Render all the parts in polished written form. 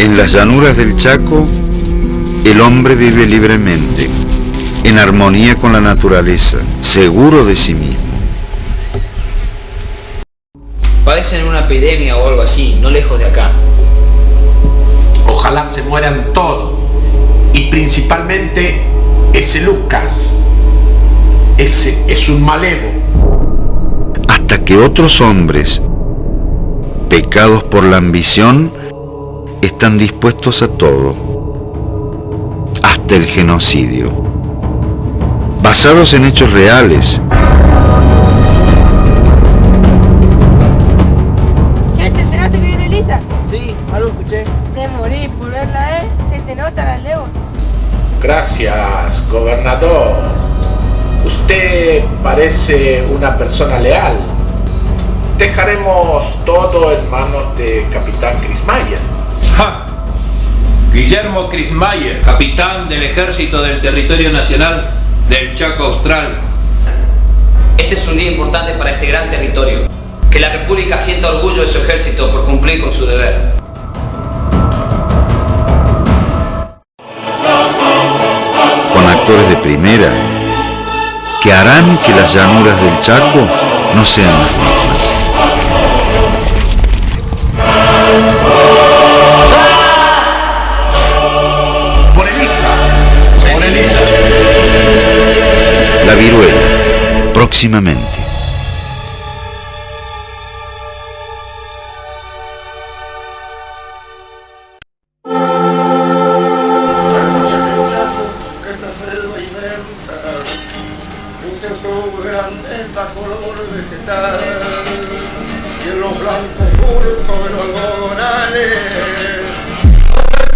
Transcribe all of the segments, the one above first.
En las llanuras del Chaco, el hombre vive libremente, en armonía con la naturaleza, seguro de sí mismo. Padecen una epidemia o algo así, no lejos de acá. Ojalá se mueran todos, y principalmente ese Lucas. Ese es un malevo. Hasta que otros hombres, pecados por la ambición, están dispuestos a todo, hasta el genocidio, basados en hechos reales. ¿Qué? ¿Te enteraste que viene Elisa? Sí, algo escuché. Te morí por verla, ¿eh? Se te nota la legua. Gracias, gobernador. Usted parece una persona leal. Dejaremos todo en manos de Capitán Krismayer. ¡Ja! Guillermo Krismayer, capitán del Ejército del Territorio Nacional del Chaco Austral. Este es un día importante para este gran territorio. Que la República sienta orgullo de su ejército por cumplir con su deber. Con actores de primera, que harán que las llanuras del Chaco no sean las mismas. ¡Por Elisa! ¡Por Elisa! La viruela, próximamente.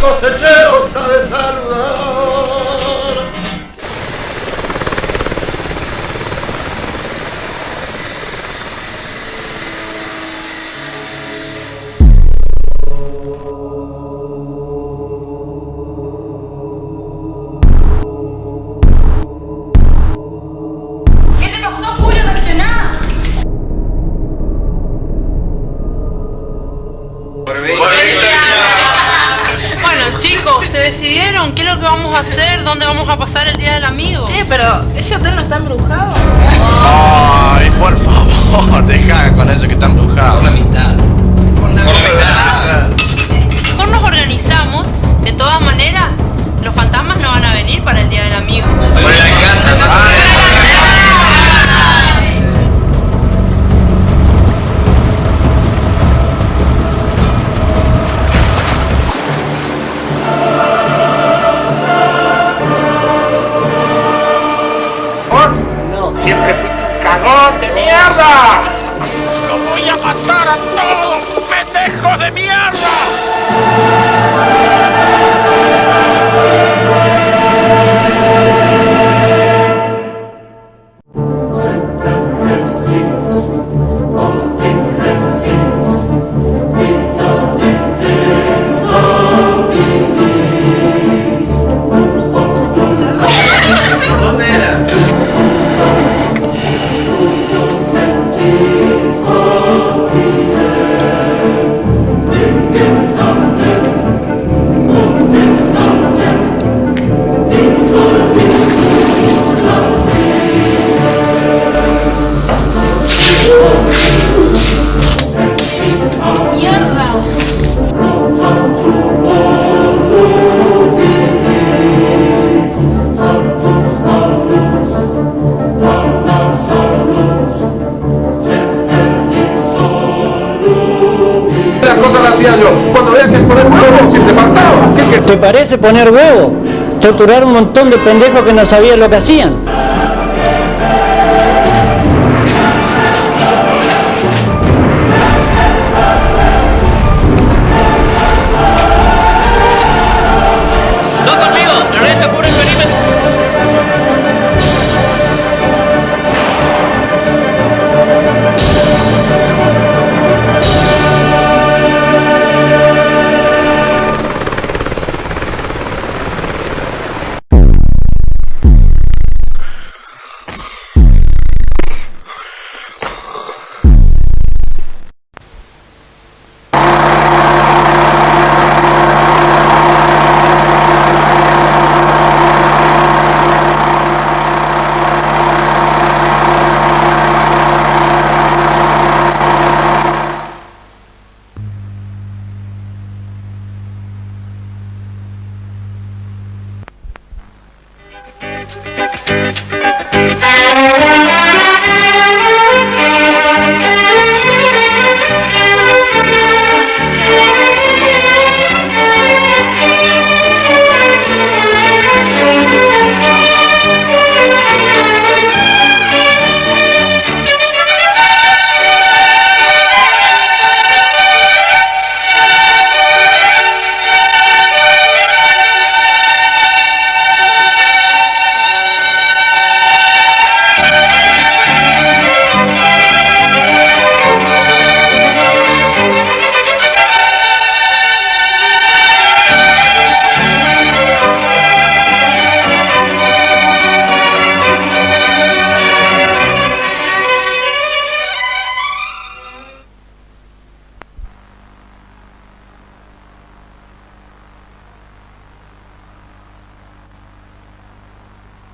Cosechero sabe saludar. ¿Qué te pasó, Julio? Reaccioná. Bueno, chicos, ¿se decidieron qué es lo que vamos a hacer? ¿Dónde vamos a pasar el Día del Amigo? Pero ese hotel no está embrujado. Ay, por favor, deja con eso que está embrujado. Por la amistad. Por la amistad. Mejor nos organizamos. De todas maneras, los fantasmas no van a venir para el Día del Amigo. Por la casa, más o menos. ¡Siempre fuiste un cagón de mierda! ¡Lo voy a matar a todos, pendejos de mierda! Cuando veas que es poner huevo, si te faltaba. ¿Qué? ¿Te parece poner huevo? Torturar un montón de pendejos que no sabían lo que hacían. ¡No conmigo! ¡Ernesto, cubre el perímetro!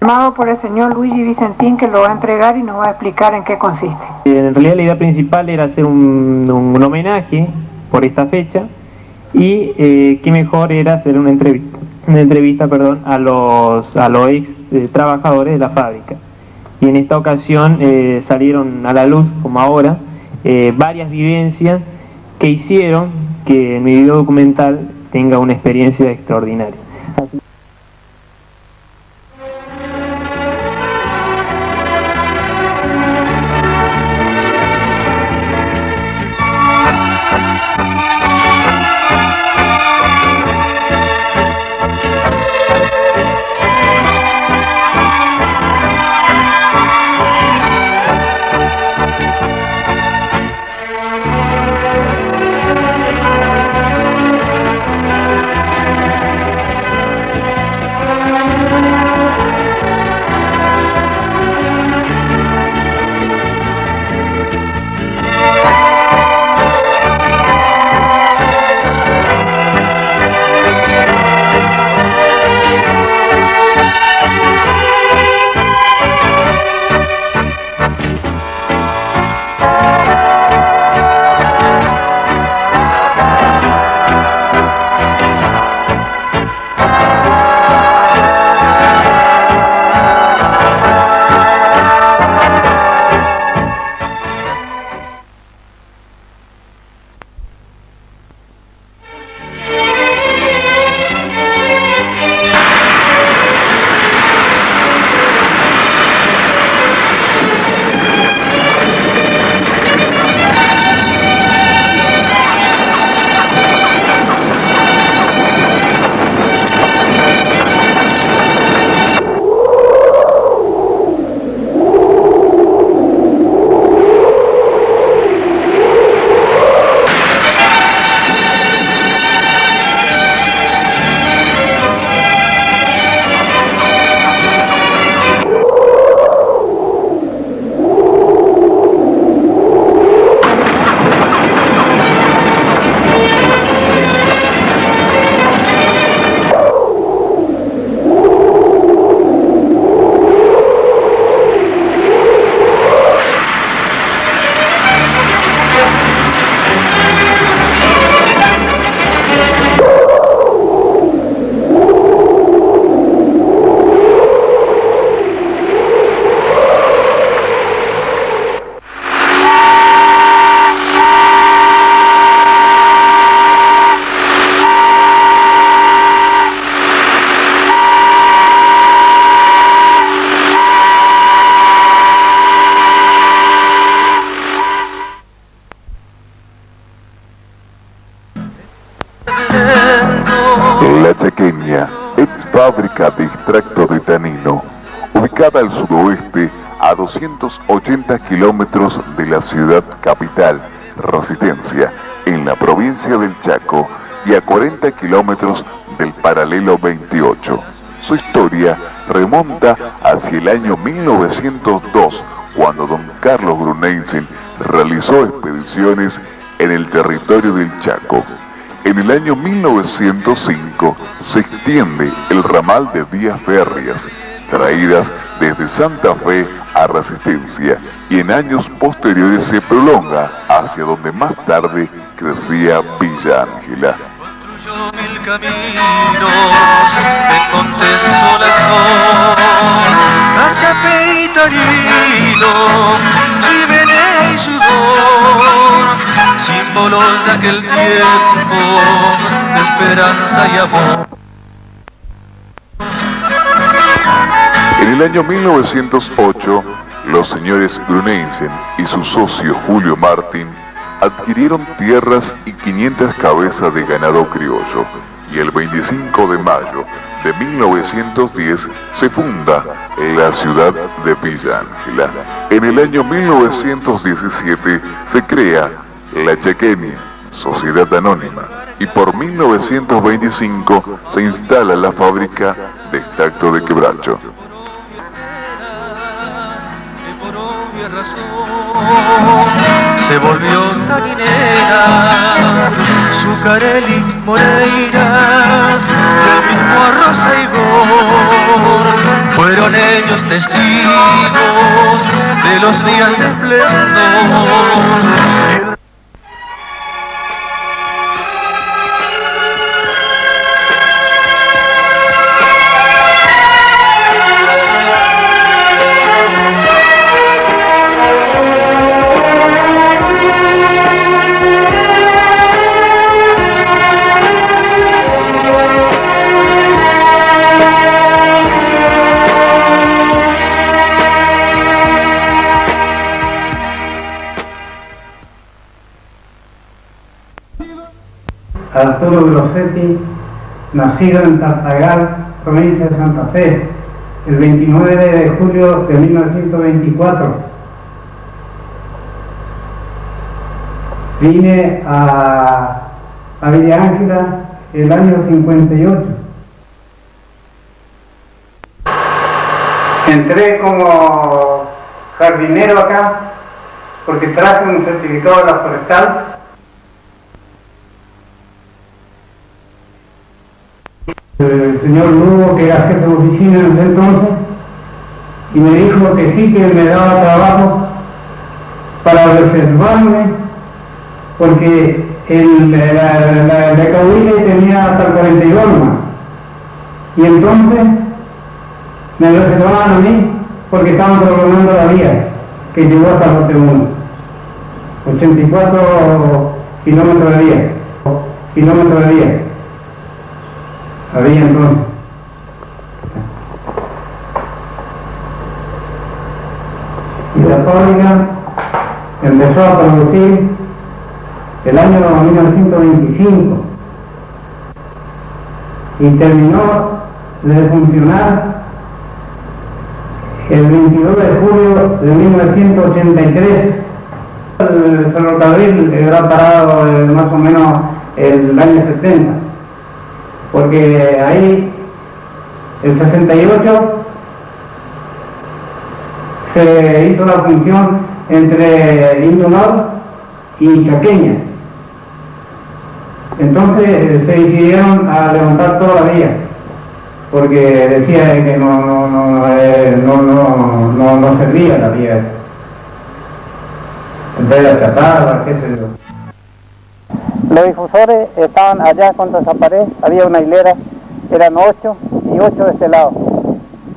Llamado por el señor Luigi Vicentín, que lo va a entregar y nos va a explicar en qué consiste. En realidad la idea principal era hacer un homenaje por esta fecha y qué mejor era hacer una entrevista a los ex trabajadores de la fábrica. Y en esta ocasión salieron a la luz, como ahora, varias vivencias que hicieron que mi video documental tenga una experiencia extraordinaria. La Chaqueña, ex fábrica de extracto de tanino, ubicada al sudoeste a 280 kilómetros de la ciudad capital, Resistencia, en la provincia del Chaco, y a 40 kilómetros del paralelo 28. Su historia remonta hacia el año 1902, cuando don Carlos Grunensen realizó expediciones en el territorio del Chaco. En el año 1905 se extiende el ramal de vías férreas, traídas desde Santa Fe a Resistencia, y en años posteriores se prolonga hacia donde más tarde crecía Villa Ángela. Mil caminos de Montes Solazón, Cachape y Tarino, chimenea y sudor, símbolos de aquel tiempo de esperanza y amor. En el año 1908, los señores Grunensen y su socio Julio Martín adquirieron tierras y 500 cabezas de ganado criollo, y el 25 de mayo de 1910 se funda la ciudad de Villa Ángela. En el año 1917 se crea la Chaqueña, sociedad anónima, y por 1925 se instala la fábrica de extracto de quebracho. Se volvió taninera, Zucarelli Moreira, del mismo Arroz y Gor, fueron ellos testigos de los días de esplendor. Arturo Grossetti, nacido en Tartagal, provincia de Santa Fe, el 29 de julio de 1924. Vine a Villa Ángela el año 58. Entré como jardinero acá porque traje un certificado de la forestal. El señor Lugo, que era jefe de oficina en ese entonces, y me dijo que sí, que me daba trabajo para reservarme, porque la Caudille tenía hasta el 42 más, y entonces me reservaban a mí porque estaban programando la vía que llegó hasta Lote 1, 84 kilómetros de vía. Había entonces. Y la fábrica empezó a producir el año 1925 y terminó de funcionar el 22 de julio de 1983. El ferrocarril era parado más o menos el año 70. Porque ahí, el 68, se hizo la función entre Indonor y Chaqueña. Entonces se decidieron a levantar toda la vía, porque decía que no servía la vía. Entonces achatada, qué sé yo. Los difusores estaban allá contra esa pared, había una hilera, eran 8 y 8 de este lado.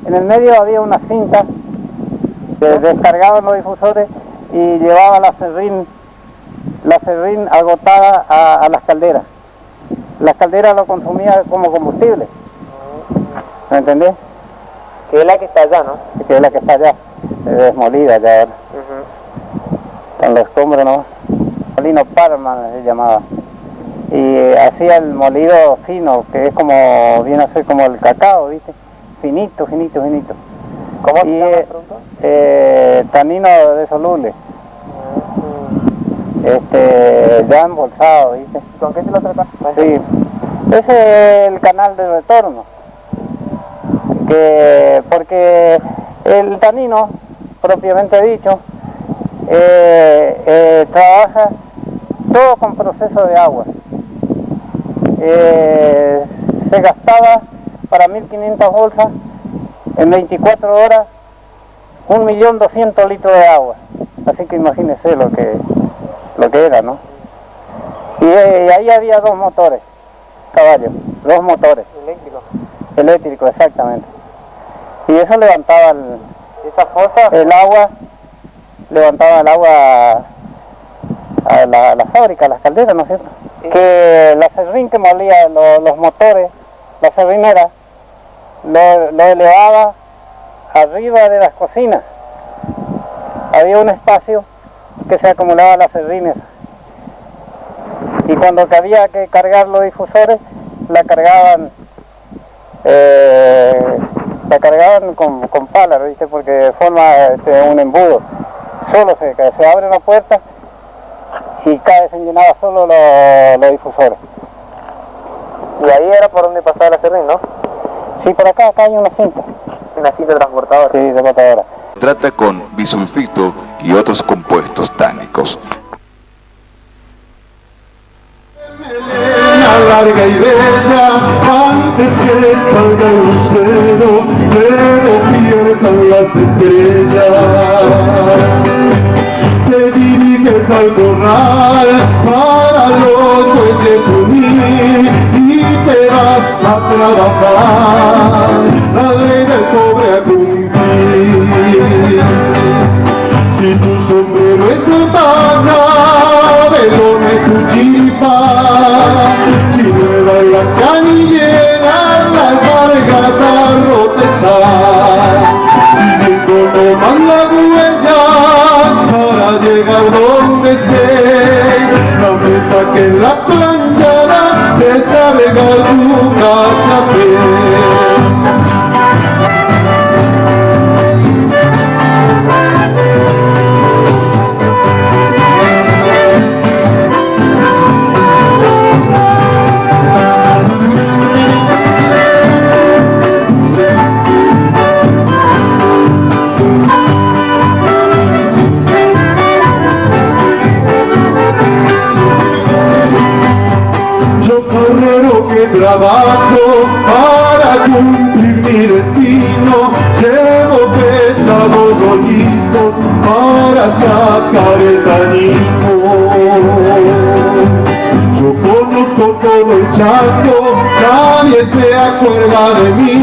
En el medio había una cinta que descargaban los difusores y llevaba la serrín agotada a las calderas. Las calderas lo consumían como combustible. ¿Me entendés? Que es la que está allá, ¿no? Que es la que está allá, desmolida ya ahora. Con los escombros, ¿no? Molino Parma se llamaba. Y hacía el molido fino, que es como, viene a ser como el cacao, ¿viste? Finito. ¿Cómo se llama pronto? Tanino de soluble. Ya embolsado, ¿viste? ¿Con qué se lo trata? Sí, ese es el canal de retorno. Porque el tanino, propiamente dicho, trabaja todo con proceso de agua. Se gastaba para 1500 bolsas en 24 horas 1.200.000 litros de agua. Así que imagínense lo que era, ¿no? Y ahí había 2 motores, caballos, 2 motores. Eléctricos, exactamente. Y eso levantaba el agua a la fábrica, a las calderas, ¿no es cierto? Sí. Que la serrín que molía los motores, la serrinera, lo elevaba arriba de las cocinas. Había un espacio que se acumulaba las serrines. Y cuando había que cargar los difusores, la cargaban con palas, ¿viste? Porque forma un embudo. Solo se abre la puerta y se llenaba solo los difusores. Y ahí era por donde pasaba la serrín, ¿no? Sí, por acá hay una cinta. Una cinta transportadora. Sí, transportadora. Trata con bisulfito y otros compuestos tánicos. Larga y bella, antes que salga el lucero, me despiertan las a trabajar, la ley del cobre a cumplir. Si tu sombrero es de paja, velón es tu chiripa, si nueva es la canillera, la alpargata rota está, siguiendo nomás la huella para llegar donde esté, la meta que en la planchada descarga tu cachapé. Que trabajo para cumplir mi destino, llevo pesados rollizos para sacar el tanino. Yo conozco todo el Chaco, nadie se acuerda de mí,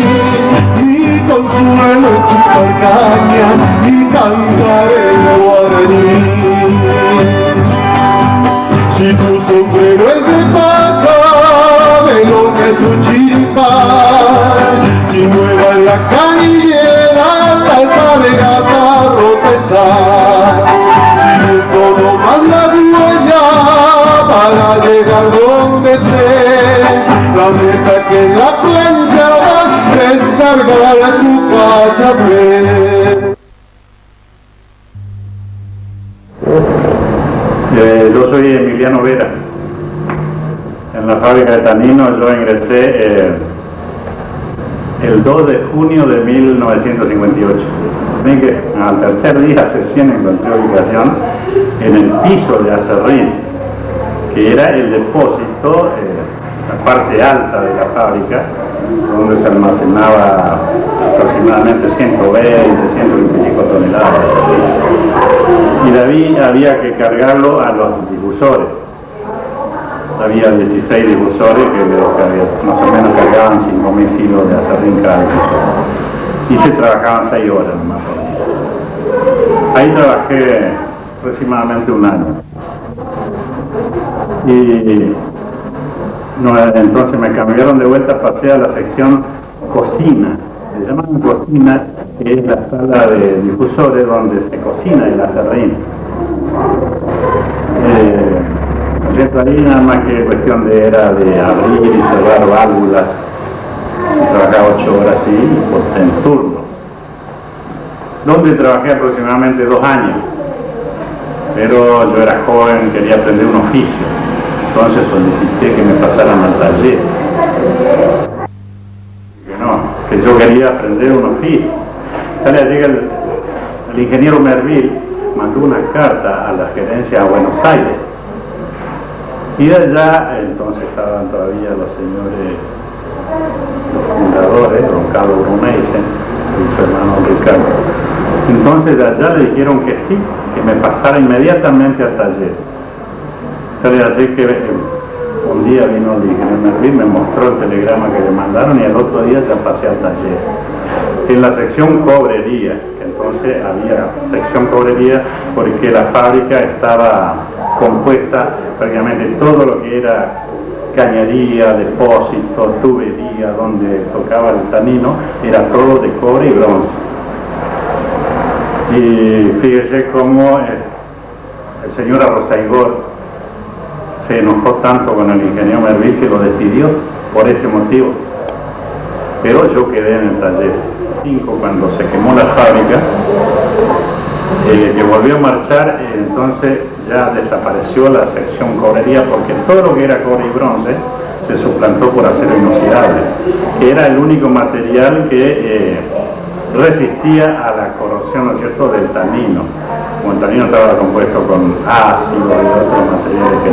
mi consuelo es chupar caña y cantar el guaraní. Si tu sombrero es de paja, velón es tu chiripa, si nueva es la canillera, la alpargata rota está, siguiendo nomás la huella para llegar donde esté, la meta que en la planchada descarga tu cachapé. Yo soy Emiliano Vera. En la fábrica de tanino yo ingresé el 2 de junio de 1958. Así que al tercer día recién encontré ubicación en el piso de acerrín, que era el depósito, la parte alta de la fábrica, donde se almacenaba aproximadamente 125 toneladas. Y de ahí había que cargarlo a los difusores. Había 16 difusores que más o menos cargaban 5.000 kilos de acerrín cada difusor. Y se trabajaban 6 horas más o menos. Ahí trabajé aproximadamente un año. Y entonces me cambiaron de vuelta, pasé a la sección cocina. Se llaman cocina, que es la sala de difusores donde se cocina el acerrín. Ahí nada más que cuestión era de abrir y cerrar válvulas, trabajaba 8 horas así, en turno, donde trabajé aproximadamente 2 años, pero yo era joven, quería aprender un oficio, entonces solicité que me pasaran al taller, que yo quería aprender un oficio. Entonces llega el ingeniero Merville, mandó una carta a la gerencia a Buenos Aires. Y de allá, entonces estaban todavía los señores, los fundadores, don Carlos Bruneisen y su hermano Ricardo. Entonces de allá le dijeron que sí, que me pasara inmediatamente al taller. Así que un día vino el ingeniero Merville, me mostró el telegrama que le mandaron y al otro día ya pasé al taller. En la sección cobrería, que entonces había sección cobrería porque la fábrica estaba compuesta prácticamente todo lo que era cañería, depósito, tubería, donde tocaba el tanino, era todo de cobre y bronce. Y fíjese cómo el señor Arrozaigor se enojó tanto con el ingeniero Merville que lo despidió por ese motivo. Pero yo quedé en el taller. Cuando se quemó la fábrica, que volvió a marchar, entonces ya desapareció la sección cobrería porque todo lo que era cobre y bronce se suplantó por acero inoxidable, que era el único material que resistía a la corrosión, ¿no es cierto?, del tanino. Como el tanino estaba compuesto con ácido y otros materiales que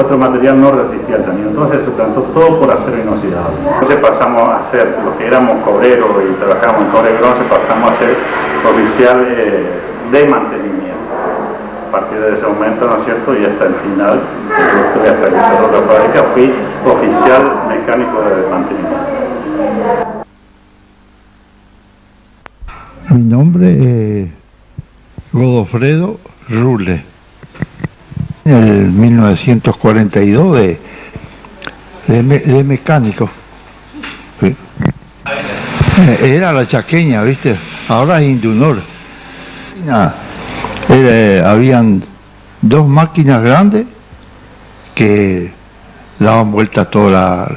otro material no resistía al tanino, entonces se suplantó todo por acero inoxidable. Entonces pasamos a ser, los que éramos cobreros y trabajábamos en cobre y bronce, pasamos a ser oficial de mantenimiento. partir de ese momento, ¿no es cierto? Y hasta el final, yo estuve hasta que cerró la fábrica, fui oficial mecánico de mantenimiento. Mi nombre es Godofredo Rule. En el 1942 de mecánico. Sí. Era la Chaqueña, ¿viste? Ahora es Indunor. Habían dos máquinas grandes que daban vuelta a toda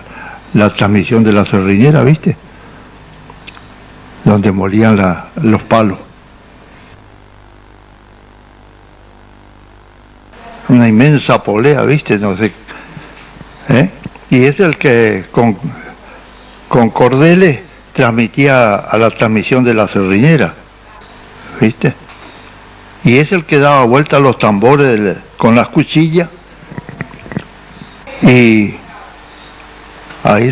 la transmisión de la serrinera, ¿viste? Donde molían los palos. Una inmensa polea, ¿viste? No sé. Y es el que con cordeles transmitía a la transmisión de la serrinera, ¿viste? Y es el que daba vuelta a los tambores con las cuchillas, y ahí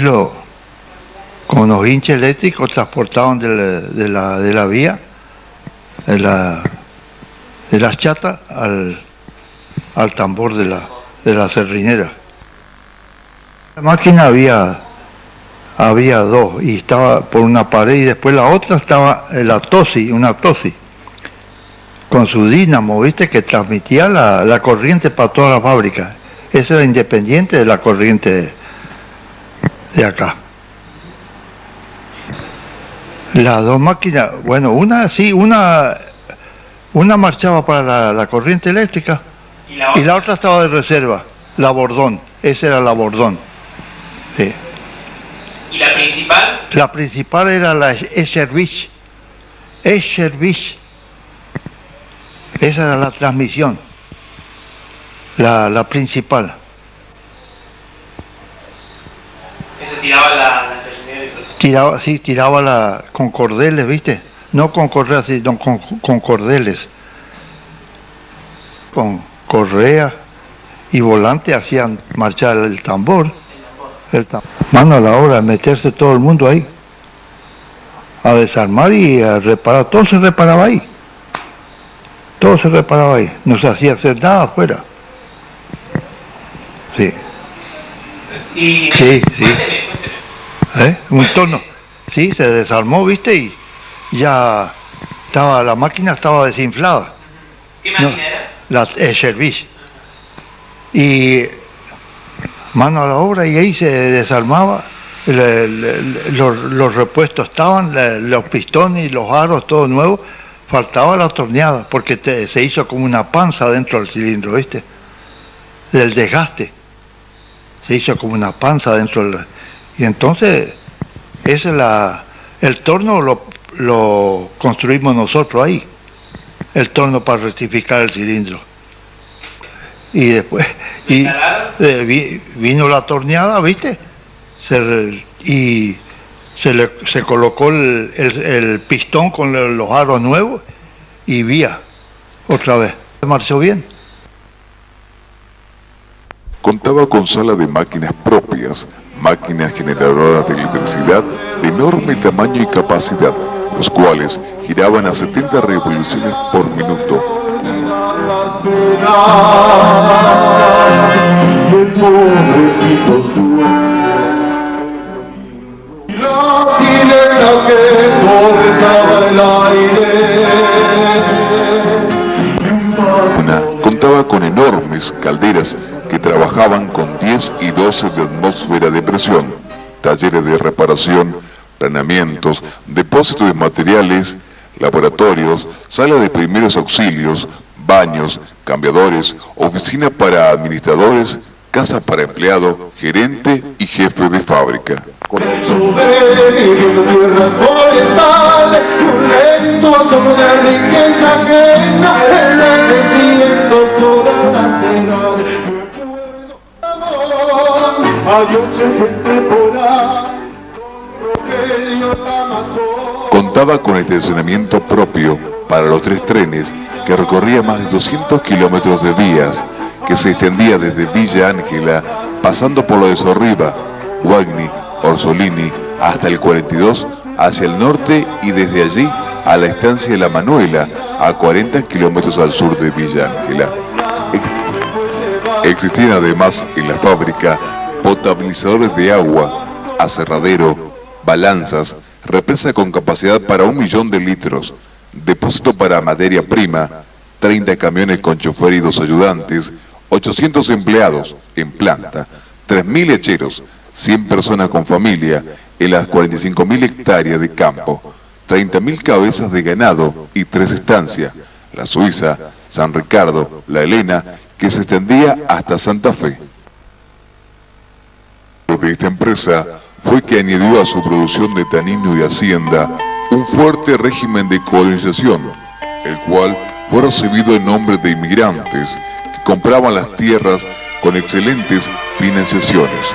con los hinches eléctricos transportaban de la vía, de las chatas al tambor de la serrinera. La máquina había dos, y estaba por una pared, y después la otra estaba una tosi, con su dínamo, ¿viste? Que transmitía la corriente para toda la fábrica. Eso era independiente de la corriente de acá. Las dos máquinas, bueno, una marchaba para la corriente eléctrica y la otra estaba de reserva, la Bordón, esa era la Bordón. Sí. ¿Y la principal? La principal era la Eschervich. Esa era la transmisión, la principal. ¿Ese tiraba la serrinera? Tiraba con cordeles, ¿viste? No con correas, sino con cordeles. Con correa y volante hacían marchar el tambor. Mano a la obra de meterse todo el mundo ahí, a desarmar y a reparar. Todo se reparaba ahí. No se hacía hacer nada afuera. Sí. Y sí. Un torno. Sí, se desarmó, ¿viste? Y ya la máquina estaba desinflada. ¿Qué máquina era? La Eschervich. Y mano a la obra, y ahí se desarmaba, los repuestos estaban, los pistones y los aros, todo nuevo. Faltaba la torneada, porque se hizo como una panza dentro del cilindro, ¿viste? Del desgaste. Se hizo como una panza dentro y entonces el torno lo construimos nosotros ahí, el torno para rectificar el cilindro. Y después vino la torneada, ¿viste? Se colocó el pistón con los aros nuevos y vía otra vez. Marchó bien. Contaba con sala de máquinas propias, máquinas generadoras de electricidad de enorme tamaño y capacidad, los cuales giraban a 70 revoluciones por minuto. Contaba con enormes calderas que trabajaban con 10 y 12 de atmósfera de presión, talleres de reparación, planeamientos, depósito de materiales, laboratorios, sala de primeros auxilios, baños, cambiadores, oficina para administradores, casa para empleado, gerente y jefe de fábrica. Contaba con estacionamiento propio para los 3 trenes que recorría más de 200 kilómetros de vías que se extendía desde Villa Ángela, pasando por lo de Sorriba, Guagni, Orsolini, hasta el 42 hacia el norte y desde allí a la estancia de La Manuela, a 40 kilómetros al sur de Villa Ángela. Existían además en la fábrica potabilizadores de agua, aserradero, balanzas, represa con capacidad para 1 millón de litros, depósito para materia prima, 30 camiones con chofer y 2 ayudantes, 800 empleados en planta, 3.000 lecheros, 100 personas con familia en las 45.000 hectáreas de campo, 30.000 cabezas de ganado y 3 estancias, la Suiza, San Ricardo, la Elena, que se extendía hasta Santa Fe. Lo de esta empresa fue que añadió a su producción de tanino y hacienda un fuerte régimen de colonización, el cual fue recibido en nombre de inmigrantes que compraban las tierras con excelentes financiaciones.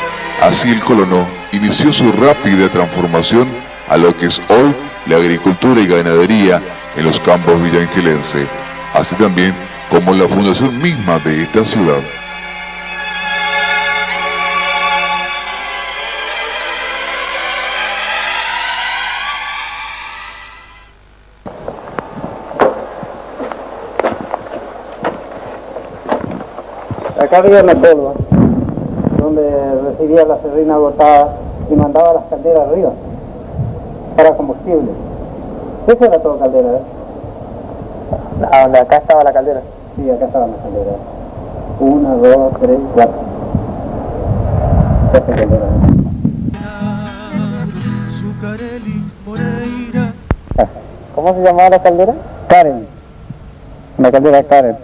Así el colono inició su rápida transformación a lo que es hoy la agricultura y ganadería en los campos villangelenses, así también como la fundación misma de esta ciudad. Acá había una tolva donde recibía la serrina agotada y mandaba las calderas arriba para combustible. Esa era toda caldera, ¿eh? Ah, donde acá estaba la caldera. Sí, acá estaban las calderas. 1, 2, 3, 4. Esta caldera, ¿eh? ¿Cómo se llamaba la caldera? Karen. La caldera Karen.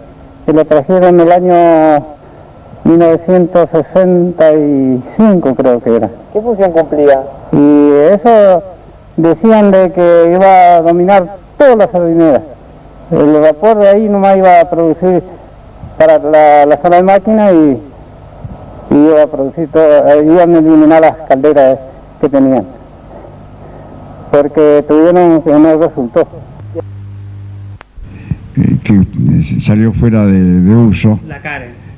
Y la trajeron en el año 1965, creo que era. ¿Qué función cumplía? Y eso decían de que iba a dominar todas las sardineras. El vapor de ahí nomás iba a producir para la sala de máquina y iba a producir todo, iban a eliminar las calderas que tenían. Porque tuvieron que no resultó. Que salió fuera de uso.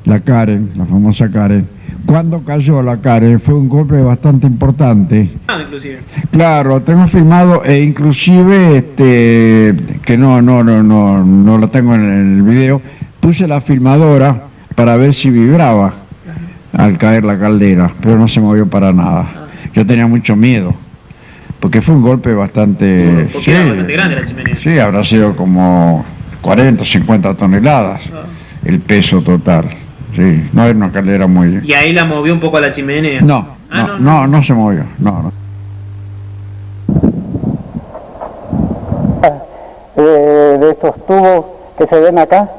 La Karen, la famosa Karen. Cuando cayó la Karen fue un golpe bastante importante. Inclusive. Claro, tengo filmado e inclusive que no lo tengo en el video, puse la filmadora para ver si vibraba al caer la caldera, pero no se movió para nada. Yo tenía mucho miedo, porque fue un golpe bastante... Porque era bastante grande la chimenea. Sí, habrá sido como 40 o 50 toneladas el peso total. Sí, no era una caldera muy... ¿Y ahí la movió un poco a la chimenea? No se movió, no. De estos tubos que se ven acá,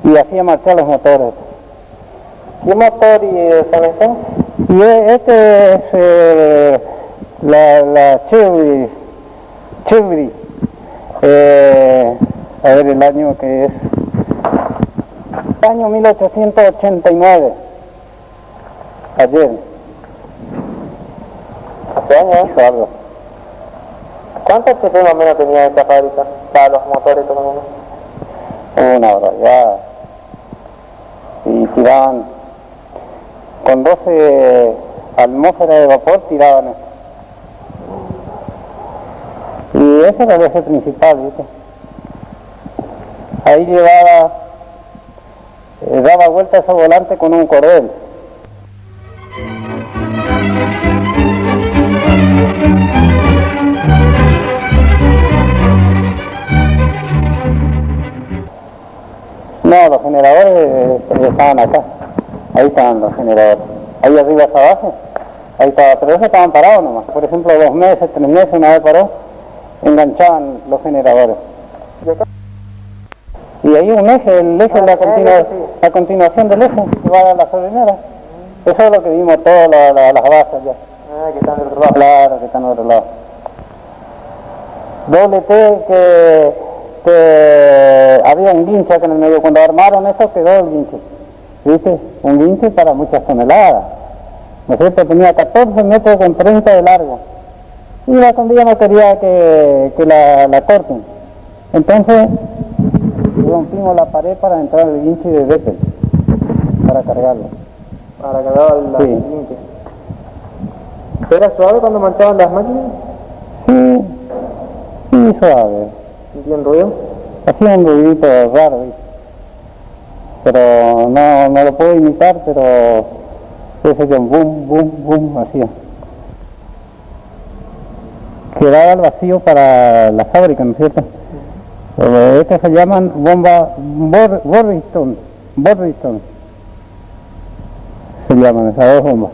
y hacía marchar los motores. ¿Qué motor y sabes qué? Y este es la Chevy. A ver el año que es. Año 1889. Ayer. ¿Hace años? Algo. ¿Cuántos HP más o menos tenía esta fábrica? Para los motores y todo el mundo. Una barbaridad. Y tiraban con 12 atmósferas de vapor, tiraban. Y ese era el eje principal, ¿viste? Ahí llevaba, daba vuelta a ese volante con un cordel. No, los generadores estaban acá. Ahí estaban los generadores. Ahí arriba hasta abajo. Ahí estaba, pero esos estaban parados nomás. Por ejemplo, 2 meses, 3 meses, una vez paró, enganchaban los generadores. Y ahí un eje, el eje es la continuación del eje que va a la sardinera. Eso es lo que vimos todas las bases ya. Ah, que están del otro lado. Claro, que están del otro lado. Doble T que había un guinche acá en el medio. Cuando armaron eso quedó el guinche. ¿Viste? Un guinche para muchas toneladas. ¿No es cierto? Tenía 14 metros con 30 de largo. Y la condilla no quería que la corten. Entonces rompimos la pared para entrar el guinche de Beppel, para cargarlo. Para cargar el guinche. ¿Era suave cuando manchaban las máquinas? Sí, suave. ¿Sentían ruido? Hacía un ruidito raro, ¿viste? Pero no lo puedo imitar, pero ese que un boom, boom, boom hacía. Quedaba el vacío para la fábrica, ¿no es cierto? Estos se llaman bomba Borriston. Se llaman esas dos bombas.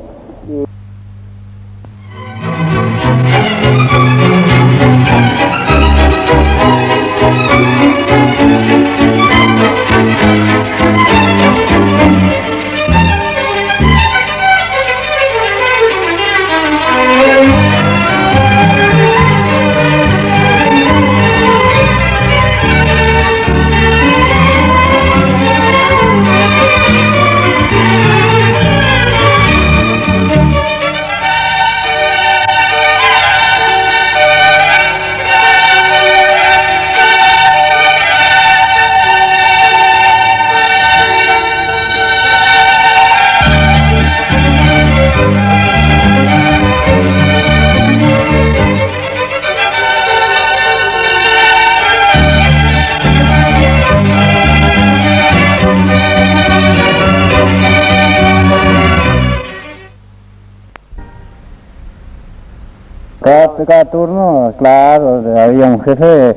Cada turno, claro, había un jefe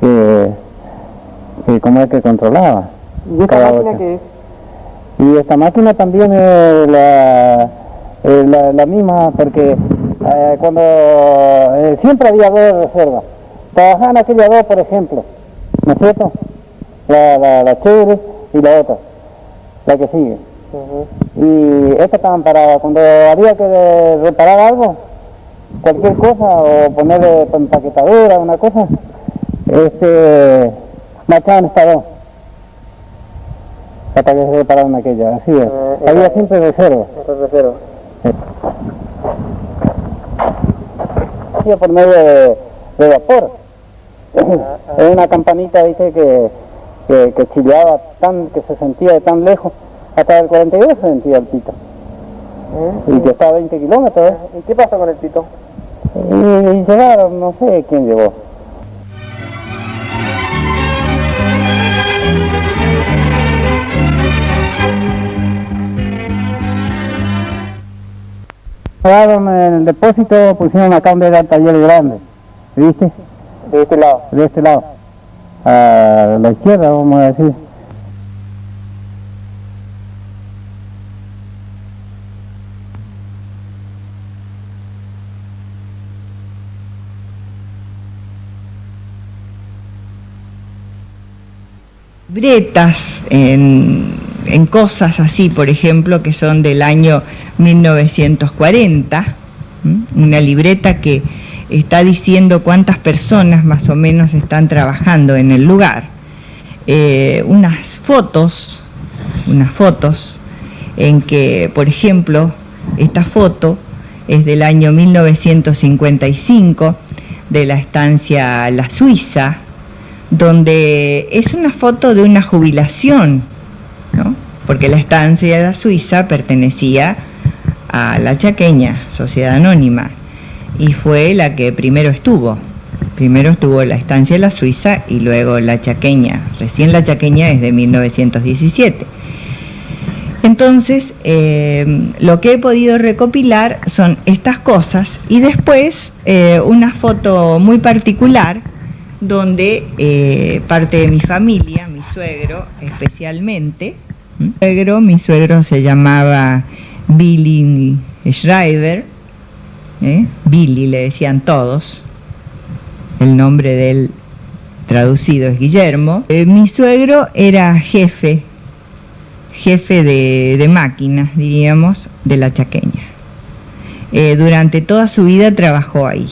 que como es que controlaba. ¿Y esta máquina qué es? Y esta máquina también es la misma, porque cuando siempre había dos reservas. Trabajaban aquellas dos, por ejemplo, ¿no es cierto? La chévere y la otra, la que sigue. Y estas estaban paradas. Cuando había que reparar algo, cualquier cosa, o ponerle empaquetadura, una cosa, marchaban estas dos hasta que se repararon aquella, así es. Había siempre reserva. Hacía por medio de vapor. Es una campanita, viste, que chileaba tan, que se sentía de tan lejos, hasta el 42 se sentía el pito. Y que estaba a 20 kilómetros. ¿Y qué pasó con el pito? Y llegaron, no sé quién llegó. Llegaron en el depósito, pusieron acá donde era el taller grande, ¿viste? De este lado. De este lado. A la izquierda, vamos a decir. Libretas en cosas así, por ejemplo, que son del año 1940, una libreta que está diciendo cuántas personas más o menos están trabajando en el lugar, unas fotos en que, por ejemplo, esta foto es del año 1955 de la estancia La Suiza, donde es una foto de una jubilación, ¿no? Porque la estancia de La Suiza pertenecía a La Chaqueña, Sociedad Anónima, y fue la que primero estuvo la estancia de La Suiza y luego La Chaqueña. Recién La Chaqueña es de 1917. Entonces, lo que he podido recopilar son estas cosas, y después una foto muy particular donde parte de mi familia, mi suegro especialmente, mi suegro se llamaba Billy Schreiber, Billy le decían todos, el nombre de él traducido es Guillermo. Mi suegro era jefe de máquinas, diríamos, de La Chaqueña. Durante toda su vida trabajó ahí.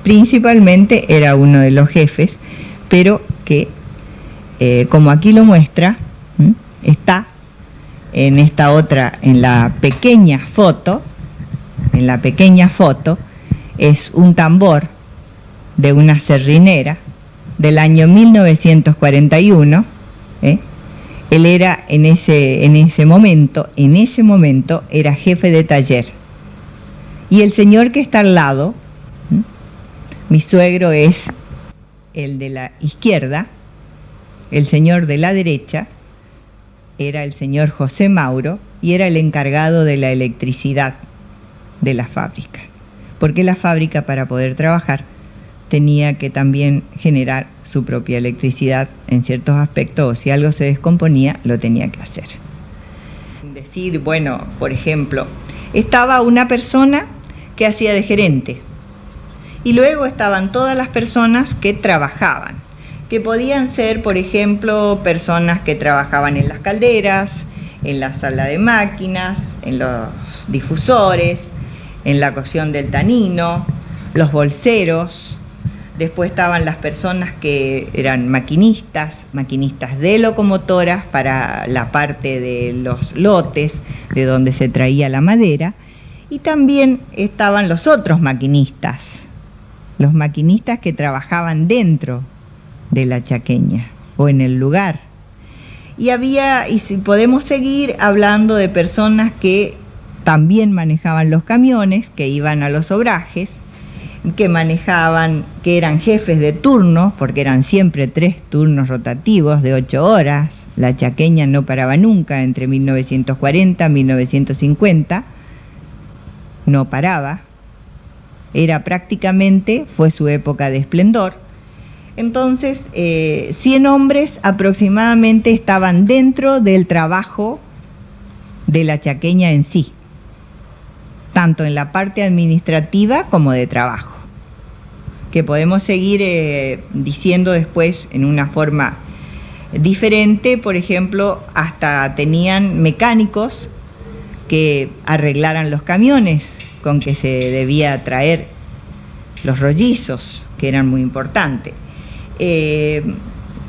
Principalmente era uno de los jefes, pero que, como aquí lo muestra, está en esta otra, en la pequeña foto, es un tambor de una serrinera del año 1941. Él era en ese momento era jefe de taller. Y el señor que está al lado, mi suegro, es el de la izquierda, el señor de la derecha, era el señor José Mauro y era el encargado de la electricidad de la fábrica, porque la fábrica, para poder trabajar, tenía que también generar su propia electricidad en ciertos aspectos, o si algo se descomponía, lo tenía que hacer. Decir, bueno, por ejemplo, estaba una persona que hacía de gerente y luego estaban todas las personas que trabajaban, que podían ser, por ejemplo, personas que trabajaban en las calderas, en la sala de máquinas, en los difusores, en la cocción del tanino, los bolseros. Después estaban las personas que eran maquinistas de locomotoras para la parte de los lotes, de donde se traía la madera, y también estaban los otros maquinistas, los maquinistas que trabajaban dentro de la chaqueña o en el lugar. Y si podemos seguir hablando de personas que también manejaban los camiones, que iban a los obrajes, que eran jefes de turno, porque eran siempre 3 turnos rotativos de 8 horas. La chaqueña no paraba nunca entre 1940 y 1950, no paraba. Fue su época de esplendor. Entonces, 100 hombres aproximadamente estaban dentro del trabajo de la chaqueña en sí, tanto en la parte administrativa como de trabajo, que podemos seguir diciendo después en una forma diferente. Por ejemplo, hasta tenían mecánicos que arreglaran los camiones con que se debía traer los rollizos, que eran muy importantes.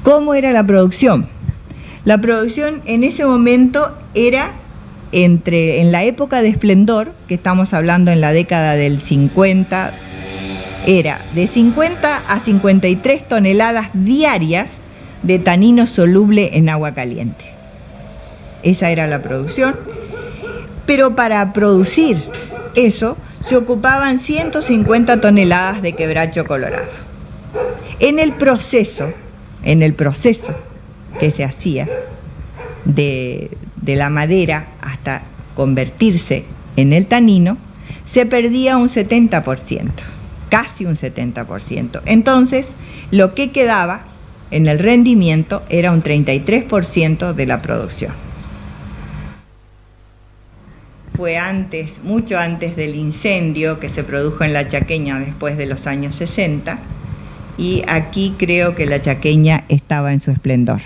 ¿Cómo era la producción? La producción en ese momento era en la época de esplendor, que estamos hablando en la década del 50, era de 50 a 53 toneladas diarias de tanino soluble en agua caliente. Esa era la producción, pero para producir eso se ocupaban 150 toneladas de quebracho colorado. En el proceso que se hacía de la madera hasta convertirse en el tanino, se perdía un 70%, casi un 70%. Entonces, lo que quedaba en el rendimiento era un 33% de la producción. Fue mucho antes del incendio que se produjo en la chaqueña después de los años 60, y aquí creo que la chaqueña estaba en su esplendor.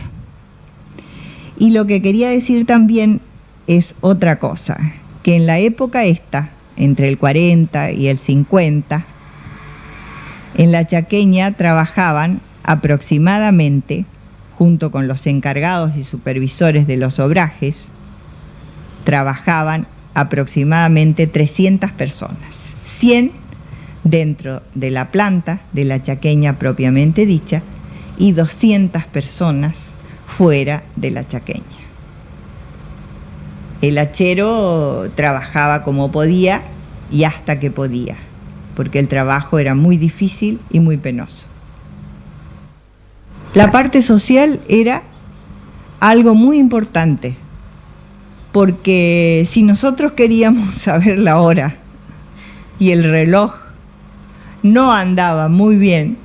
Y lo que quería decir también es otra cosa, que en la época entre el 40 y el 50, en la chaqueña trabajaban aproximadamente, junto con los encargados y supervisores de los obrajes, trabajaban aproximadamente 300 personas, 100 dentro de la planta de la chaqueña propiamente dicha y 200 personas fuera de la chaqueña. El hachero trabajaba como podía y hasta que podía, porque el trabajo era muy difícil y muy penoso. La parte social era algo muy importante, porque si nosotros queríamos saber la hora y el reloj no andaba muy bien,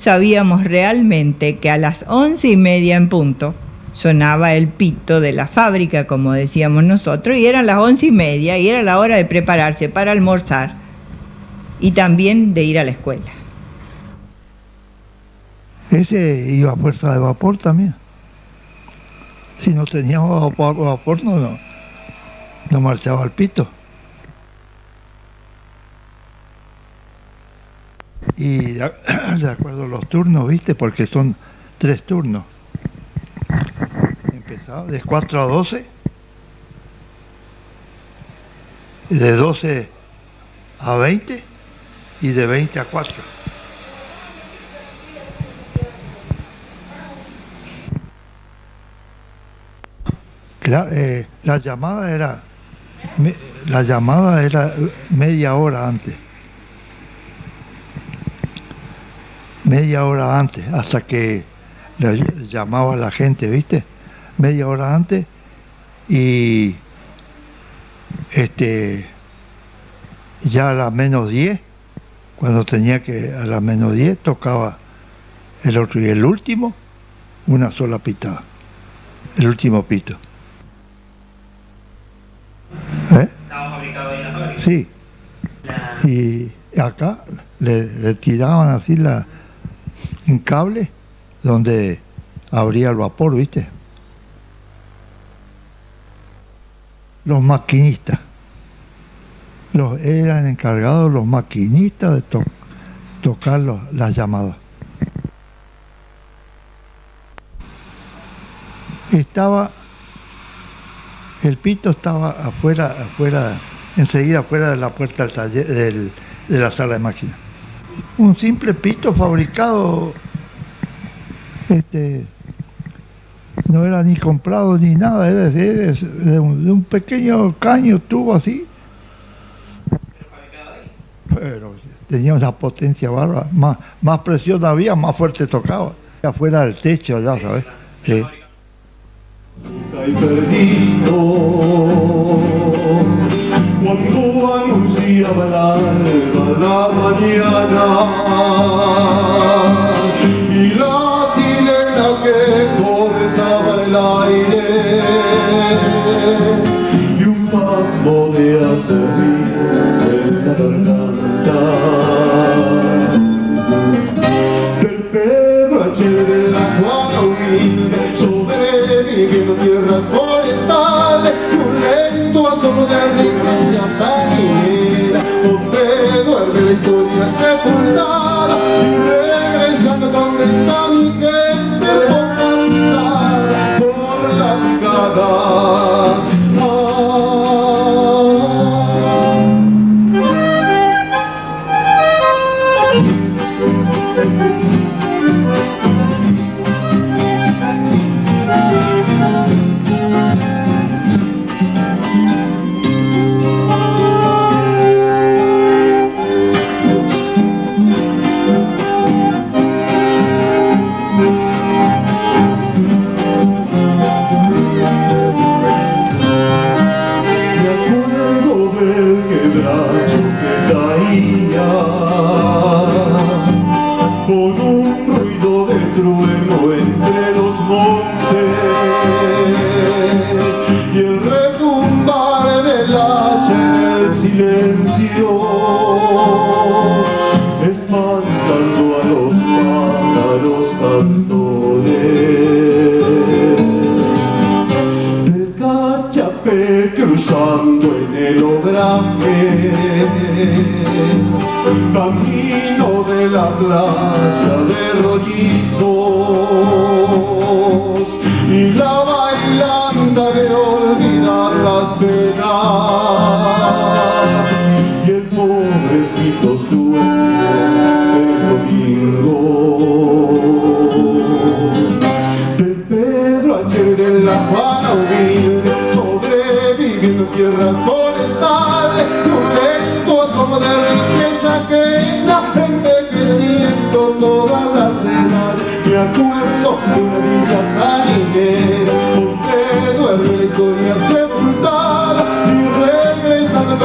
sabíamos realmente que a las 11:30 en punto sonaba el pito de la fábrica, como decíamos nosotros, y eran las 11:30 y era la hora de prepararse para almorzar y también de ir a la escuela. Ese iba a fuerza de vapor también. Si no teníamos vapor no marchaba el pito. Y de acuerdo a los turnos, ¿viste? Porque son 3 turnos. Empezaba de 4 a 12, de 12 a 20 y de 20 a 4. Claro, la llamada era media hora antes. media hora antes, hasta que le llamaba a la gente, ¿viste? Media hora antes, y ya a las menos 10, cuando tenía que, a las menos 10 tocaba el otro, y el último, una sola pitada, el último pito. ¿Estaba fabricado ahí en la fábrica? Sí. Y acá le tiraban así un cable donde abría el vapor, ¿viste? Los maquinistas. Eran encargados los maquinistas de tocar las llamadas. El pito estaba afuera, enseguida afuera de la puerta del taller, de la sala de máquinas. Un simple pito fabricado, no era ni comprado ni nada, era de un pequeño caño, tubo así. Pero tenía una potencia bárbara, más presión había, más fuerte tocaba. Afuera del techo, ya sabes. Sí. Y perdido cuando anunciaba el alba la mañana y la sirena que cortaba el aire y un mambo de acerrín en la garganta del Pedro Acher de la Juana humilde sobreviviendo tierras forestales y un lento asomo de riqueza tañera donde duerme la historia sepultada y regresando donde está mi gente por cantar por la picada. Cruzando en el obraje, camino de la playa de rollizos y la bailanda de olvidar las penas y el pobrecito sueño del domingo del Pedro Acher en la Juana humilde sobreviviendo en tierras forestales y un lento asomo de riqueza ajena envejeciendo todas las edades. Me acuerdo de una villa taninera donde duerme la historia sepultada y regresando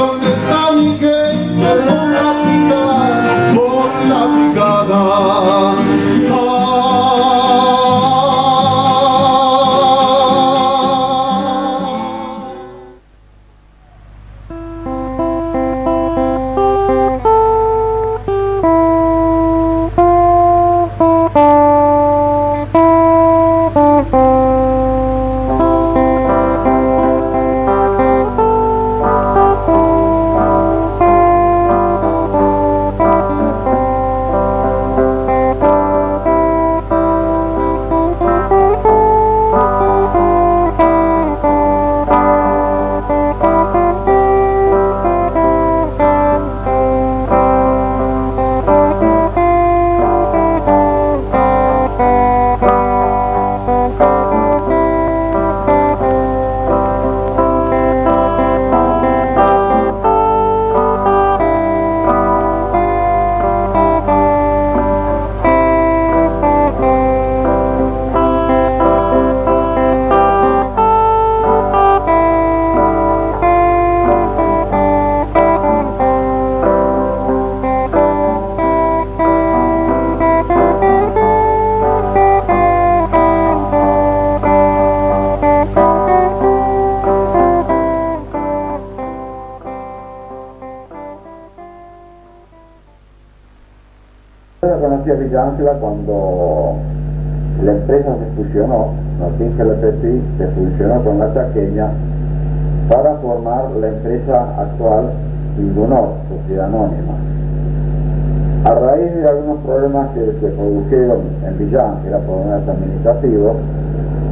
Yo conocí a Villa Ángela cuando la empresa se fusionó, Martín Gelepetri se fusionó con la Chaqueña para formar la empresa actual Indunor, Sociedad Anónima. A raíz de algunos problemas que se produjeron en Villa Ángela, problemas administrativos,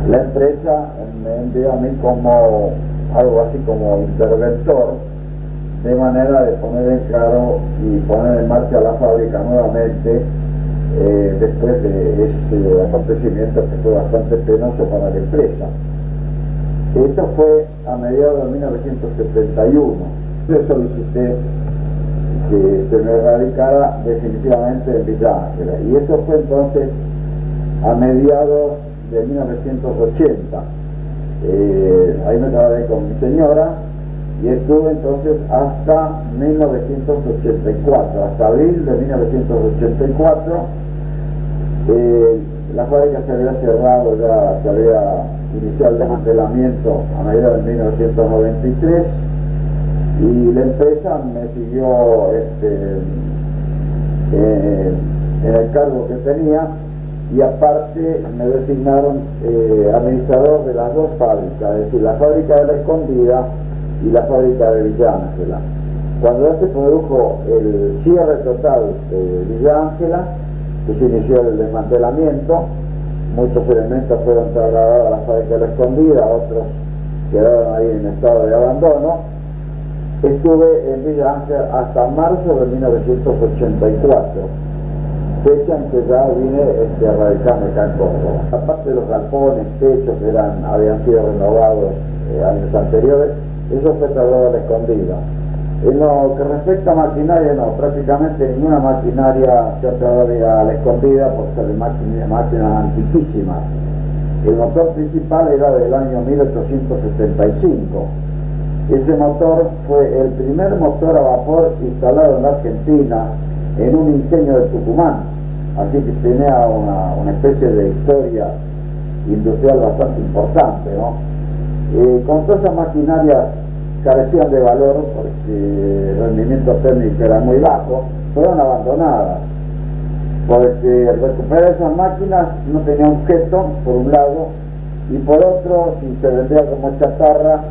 la empresa me envió a mí como algo así como interventor, de manera de poner en claro y poner en marcha la fábrica nuevamente después de este acontecimiento que fue bastante penoso para la empresa. Esto fue a mediados de 1971. Yo solicité que se me radicara definitivamente en Villa Ángela, y eso fue entonces a mediados de 1980. Ahí me trabajé con mi señora y estuve entonces hasta 1984, hasta abril de 1984. La fábrica se había cerrado, ya se había iniciado el desmantelamiento a mediados de 1993, y la empresa me siguió en el cargo que tenía, y aparte me designaron administrador de las dos fábricas, es decir, la fábrica de La Escondida y la fábrica de Villa Ángela. Cuando ya se produjo el cierre total de Villa Ángela, que se inició el desmantelamiento, muchos elementos fueron trasladados a la fábrica de La Escondida, otros quedaron ahí en estado de abandono. Estuve en Villa Ángela hasta marzo de 1984, fecha en que ya vine a radicarme acá en Córdoba. Aparte de los galpones, techos que habían sido renovados años anteriores, eso fue trasladado a La Escondida. En lo que respecta a maquinaria, no, prácticamente ninguna maquinaria se ha trasladado a La Escondida por ser máquinas antiquísimas. El motor principal era del año 1875. Ese motor fue el primer motor a vapor instalado en la Argentina en un ingenio de Tucumán, así que tenía una especie de historia industrial bastante importante, ¿no? Con todas esas maquinarias carecían de valor porque el rendimiento técnico era muy bajo, fueron abandonadas, porque recuperar esas máquinas no tenía objeto, por un lado, y por otro, si se vendía como chatarra,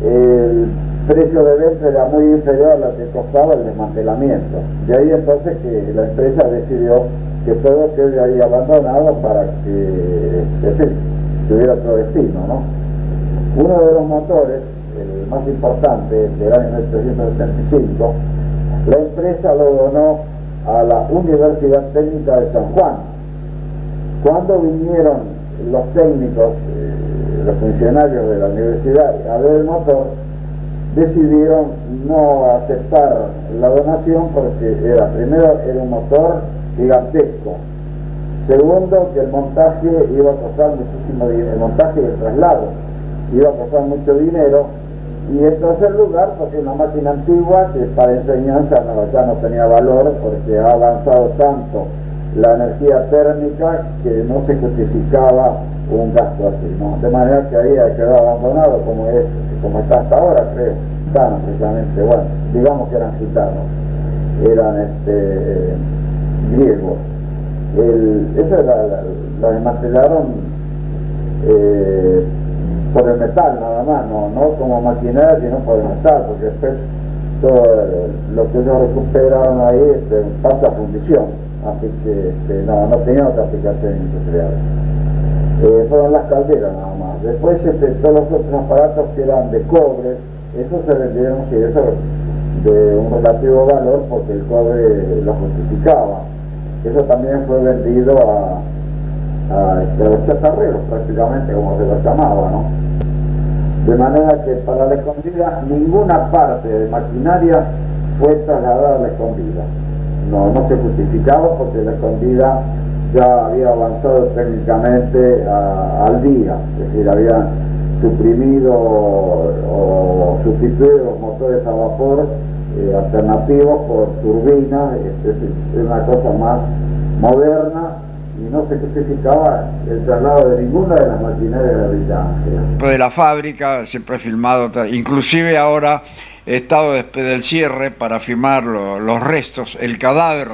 el precio de venta era muy inferior a lo que costaba el desmantelamiento. De ahí entonces que la empresa decidió que todo quede ahí abandonado para que tuviera otro destino, ¿no? Uno de los motores, el más importante, del año 1975, la empresa lo donó a la Universidad Técnica de San Juan. Cuando vinieron los técnicos, los funcionarios de la universidad a ver el motor, decidieron no aceptar la donación porque primero era un motor gigantesco, segundo que el montaje iba a costar muchísimo dinero, el montaje y el traslado iba a costar mucho dinero, y en tercer lugar porque una máquina antigua que para enseñanza ya no tenía valor porque ha avanzado tanto la energía térmica que no se justificaba un gasto así, ¿no? De manera que ahí ha quedado abandonado como está hasta ahora, creo. Gitanos, precisamente, bueno, digamos que eran gitanos, eran griegos. Eso la desmantelaron por el metal nada más, no como maquinaria, sino por el metal, porque después todo lo que ellos recuperaron ahí pasa a fundición, así que no tenía otra aplicación industrial. Fueron las calderas nada más. Después todos los otros aparatos que eran de cobre, esos se vendieron, sí, eso de un relativo valor porque el cobre lo justificaba. Eso también fue vendido a los chatarreros prácticamente, como se los llamaba, ¿no? De manera que para La Escondida ninguna parte de maquinaria fue trasladada a La Escondida. No se justificaba porque La Escondida ya había avanzado técnicamente al día, es decir, había suprimido o sustituido los motores a vapor alternativos por turbinas, es una cosa más moderna, y no se justificaba el traslado de ninguna de las maquinarias de Villa Ángela. De la fábrica, siempre he filmado, inclusive ahora estado después del cierre para firmar los restos, el cadáver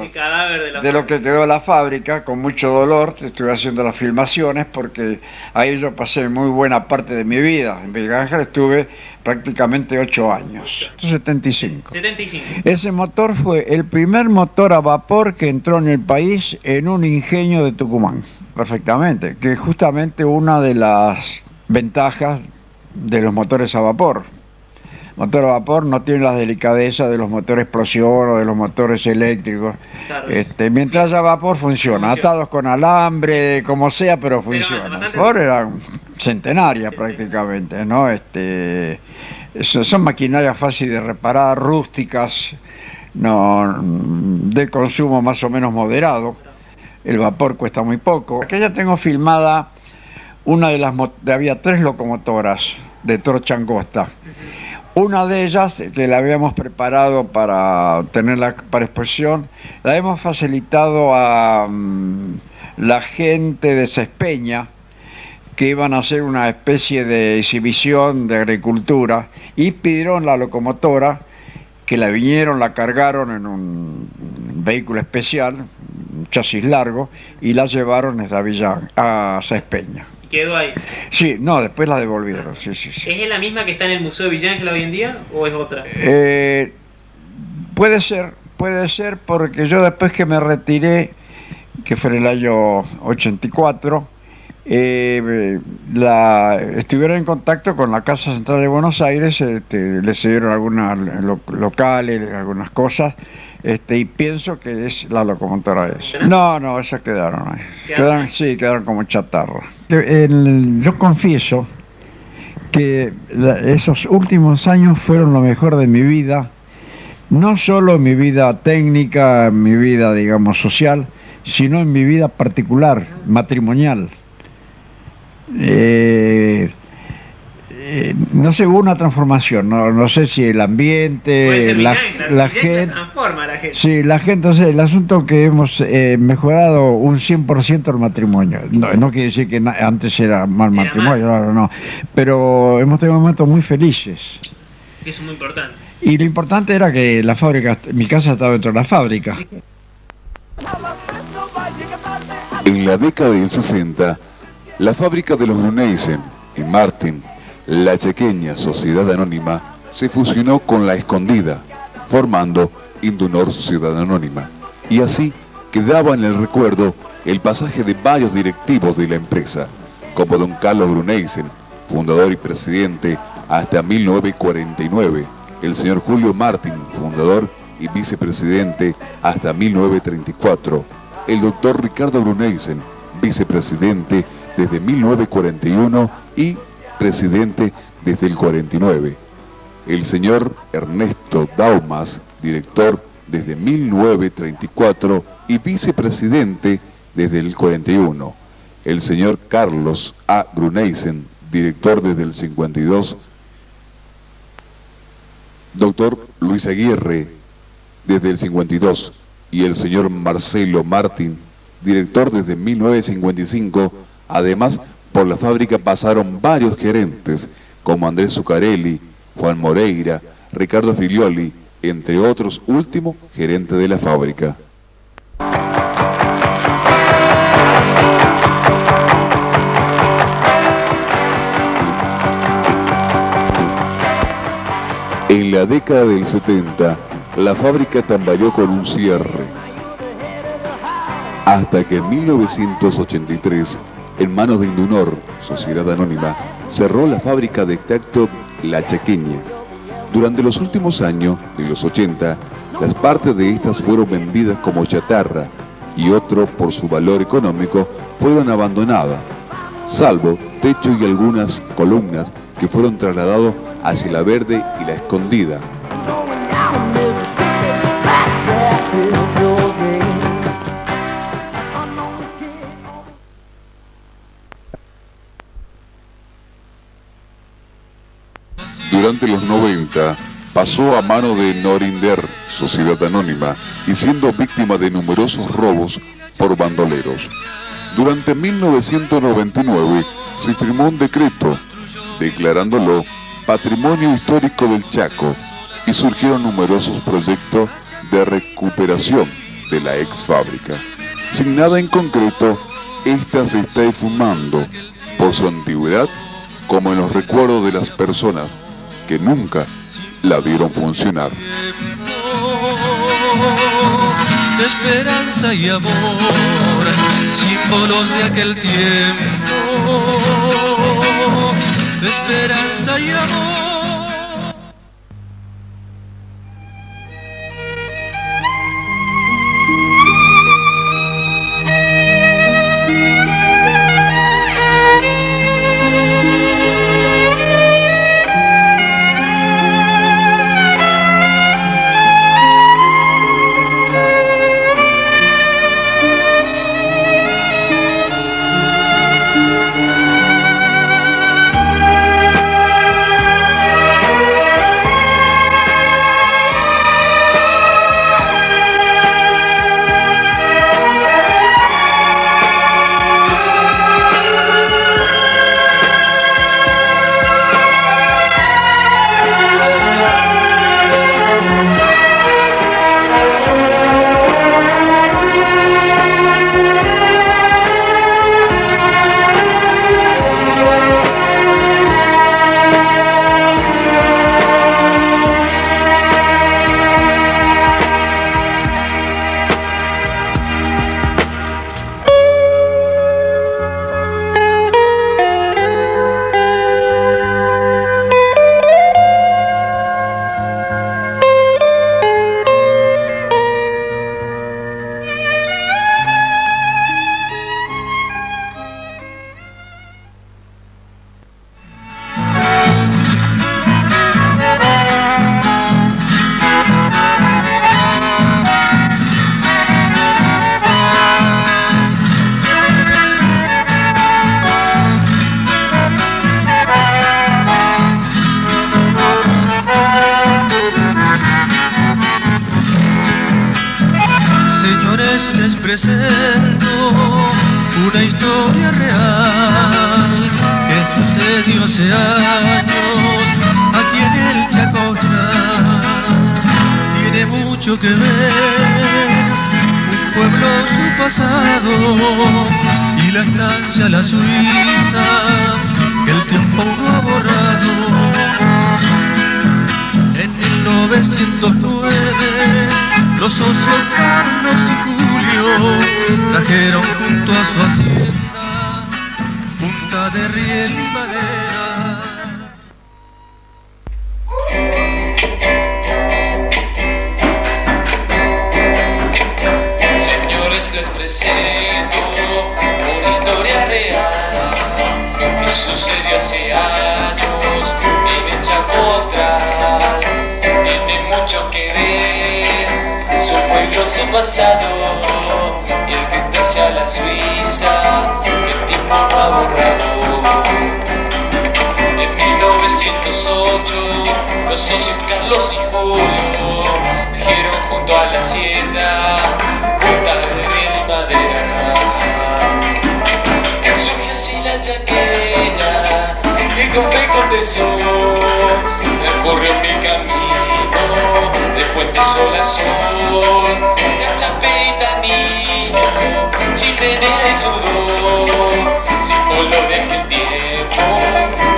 de lo que quedó de la fábrica, con mucho dolor. Estuve haciendo las filmaciones porque ahí yo pasé muy buena parte de mi vida. En Miguel Ángel estuve prácticamente 8 años. 75. Ese motor fue el primer motor a vapor que entró en el país en un ingenio de Tucumán. Perfectamente, que es justamente una de las ventajas de los motores a vapor. Motor a vapor no tiene las delicadezas de los motores explosión o de los motores eléctricos. Claro. Mientras haya vapor funciona, atados con alambre, como sea, pero funciona. El vapor era centenaria prácticamente, ¿no? Son maquinarias fáciles de reparar, rústicas, no, de consumo más o menos moderado. El vapor cuesta muy poco. Aquí ya tengo filmada una de las había 3 locomotoras de Torcha Angosta. Una de ellas, que la habíamos preparado para tenerla para exposición, la hemos facilitado a la gente de Cespeña, que iban a hacer una especie de exhibición de agricultura, y pidieron la locomotora, que la vinieron, la cargaron en un vehículo especial, un chasis largo, y la llevaron desde Villa a Cespeña. ¿Quedó ahí? Sí, no, después la devolvieron, sí. ¿Es la misma que está en el Museo de Villa Ángel hoy en día o es otra? Puede ser porque yo después que me retiré, que fue en el año 84, estuvieron en contacto con la Casa Central de Buenos Aires, les dieron algunas locales, algunas cosas, y pienso que es la locomotora esa. No, esas quedaron ahí. Quedaron como chatarra. Yo confieso que esos últimos años fueron lo mejor de mi vida, no solo en mi vida técnica, en mi vida, digamos, social, sino en mi vida particular, matrimonial. No sé, hubo una transformación, no sé si el ambiente, la gente transforma a la gente. Sí, la gente, o sea, el asunto que hemos mejorado un 100% el matrimonio. No quiere decir que antes era mal matrimonio, ahora no, pero hemos tenido momentos muy felices. Eso es muy importante. Y lo importante era que la fábrica, mi casa estaba dentro de la fábrica. En la década del 60, la fábrica de los Gruneisen en Martín, la Chaqueña Sociedad Anónima, se fusionó con La Escondida, formando Indunor Sociedad Anónima, y así quedaba en el recuerdo el pasaje de varios directivos de la empresa, como don Carlos Gruneisen, fundador y presidente hasta 1949, el señor Julio Martín, fundador y vicepresidente hasta 1934, el doctor Ricardo Gruneisen, vicepresidente desde 1941 y presidente desde el 49. El señor Ernesto Daumas, director desde 1934 y vicepresidente desde el 41. El señor Carlos A. Gruneisen, director desde el 52. Doctor Luis Aguirre, desde el 52. Y el señor Marcelo Martín, director desde 1955. Además, por la fábrica pasaron varios gerentes, como Andrés Zuccarelli, Juan Moreira, Ricardo Filioli, entre otros, último gerente de la fábrica. En la década del 70, la fábrica tambaleó con un cierre, hasta que en 1983, en manos de Indunor, Sociedad Anónima, cerró la fábrica de extracto La Chaqueña. Durante los últimos años de los 80, las partes de estas fueron vendidas como chatarra y otro, por su valor económico, fueron abandonadas, salvo techo y algunas columnas que fueron trasladados hacia La Verde y La Escondida. Durante los 90 pasó a mano de Norinder, Sociedad Anónima, y siendo víctima de numerosos robos por bandoleros. Durante 1999 se firmó un decreto declarándolo Patrimonio Histórico del Chaco y surgieron numerosos proyectos de recuperación de la ex fábrica. Sin nada en concreto, esta se está esfumando por su antigüedad, como en los recuerdos de las personas que nunca la vieron funcionar. De esperanza y amor, símbolos de aquel tiempo, de esperanza y amor. presento una historia real que sucedió hace años aquí en el Chacocha. Tiene mucho que ver un pueblo, su pasado y la estancia, la Suiza, que el tiempo no ha borrado. En 1909 los socios Carlos y Julio trajeron junto a su hacienda punta de riel y madera. Señores, les presento una historia real que sucedió hace años en el Chacotal. Tiene mucho que ver su pueblo, su pasado y el que está hacia la Suiza, que el tiempo no ha borrado. En 1908 los socios Carlos y Julio trajeron junto a la hacienda punta de riel y madera. Surge así la chaqueña que con fe y con tesoro recorrió mil caminos de puente sol a sol, cachape y tanino, chimenea y sudor, símbolo de aquel tiempo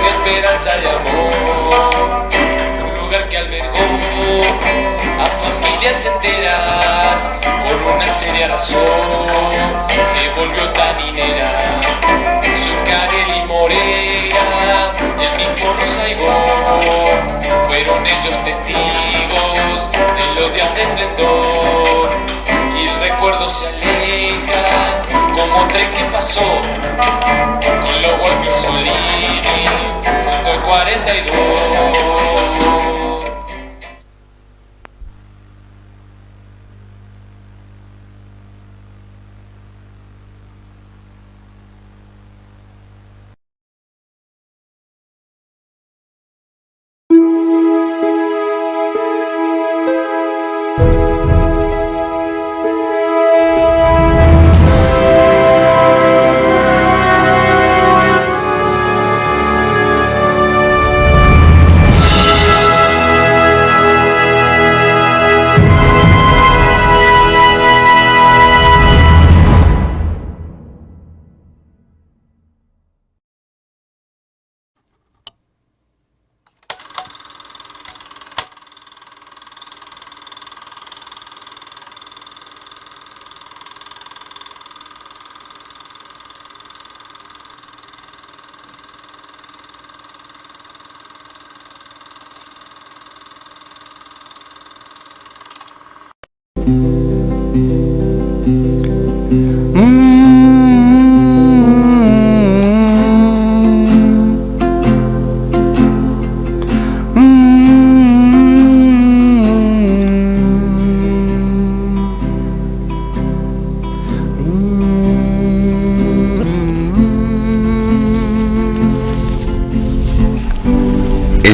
de esperanza y amor. Un lugar que albergó a familias enteras por una seria razón, se volvió taninera. Zucarel y Morera, el mismo Rosaibor, fueron ellos testigos de los días de esplendor. Y el recuerdo se aleja como un tren que pasó con los Walker Solini junto al 42.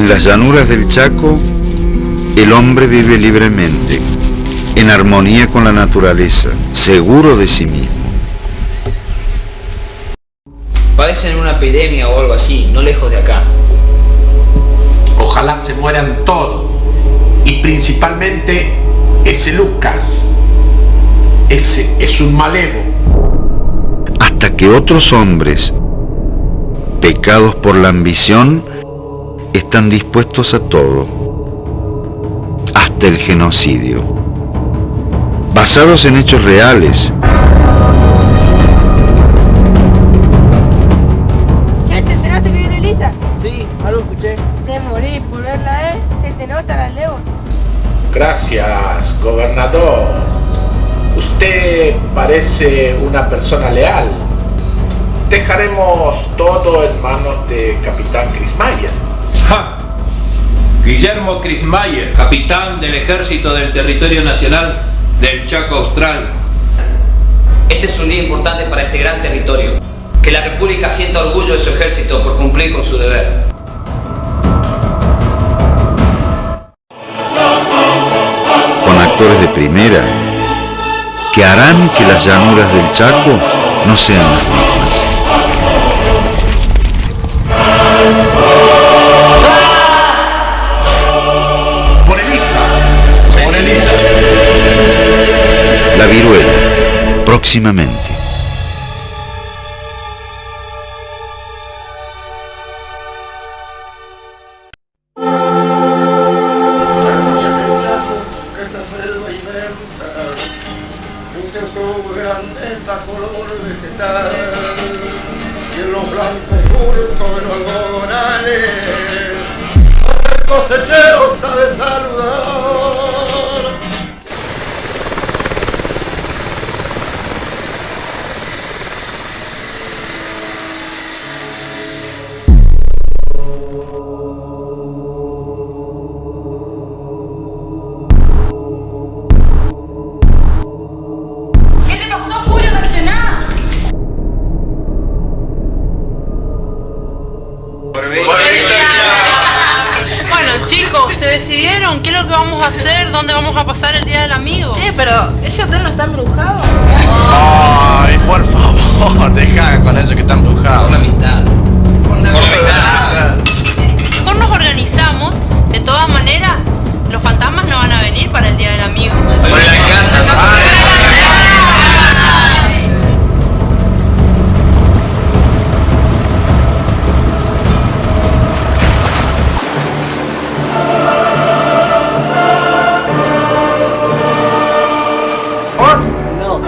las llanuras del Chaco, el hombre vive libremente, en armonía con la naturaleza, seguro de sí mismo. Padecen una epidemia o algo así, no lejos de acá. Ojalá se mueran todos, y principalmente ese Lucas. Ese es un malevo. Hasta que otros hombres, pecados por la ambición, están dispuestos a todo, hasta el genocidio, basados en hechos reales. ¿Ya te enteraste que viene Elisa? Sí, algo escuché. Te morís por verla, se te nota la legua. Gracias, gobernador. Usted parece una persona leal. Dejaremos todo en manos de Capitán Krismayer. ¡Ja! Guillermo Krismayer, capitán del Ejército del Territorio Nacional del Chaco Austral. Este es un día importante para este gran territorio. Que la República sienta orgullo de su ejército por cumplir con su deber. Con actores de primera, que harán que las llanuras del Chaco no sean las mismas. ¡Por Elisa! ¡Por Elisa! La viruela, próximamente. Cosechero sabe saludar. ¿Qué te pasó, Julio? Reaccioná. Bueno, chicos, ¿se decidieron? ¿Qué es lo que vamos a hacer? ¿Dónde vamos a pasar el Día del Amigo? Pero ese hotel no está embrujado. Ay, por favor, deja con eso que está embrujado. Por la amistad. Mejor nos organizamos. De todas maneras, los fantasmas no van a venir para el Día del Amigo. Por la casa,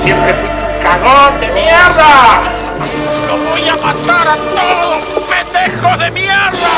¡Siempre fuiste un cagón de mierda! ¡Los voy a matar a todos, pendejos de mierda!